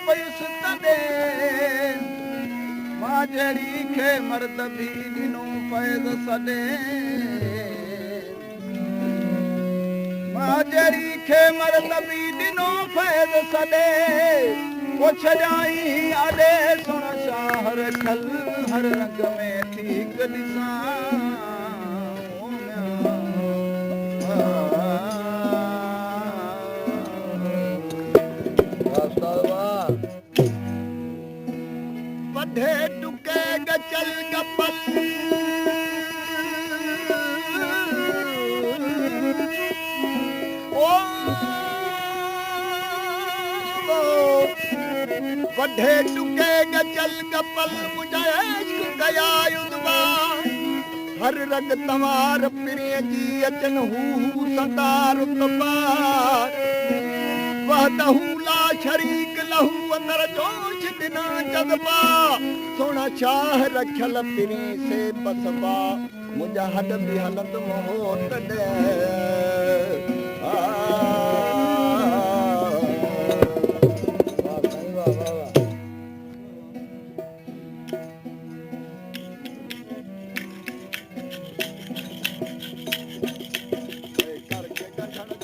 पयुस तॾे मां जहिड़ी खे मर्द बि ॾिनो फैज़ सॾे मां जहिड़ी खे मर्द बि ॾिनो फैज़ सॾे पुछजाई आॾे सुण शाह रखल हर रंग में ठीक ॾिसां वधे टुके गचल गपल ओ वधे टुके गचल गपल मुझे इश्क कया युदवा हर रंग तवार पिरे जी अचन हू संदार तबार वहदहू ला शरीक लहू अंदर जोश दिना जगबा सोना चाह रखल पिरी से बसबा मुझा हद भी हलत मोहत दे करके गठन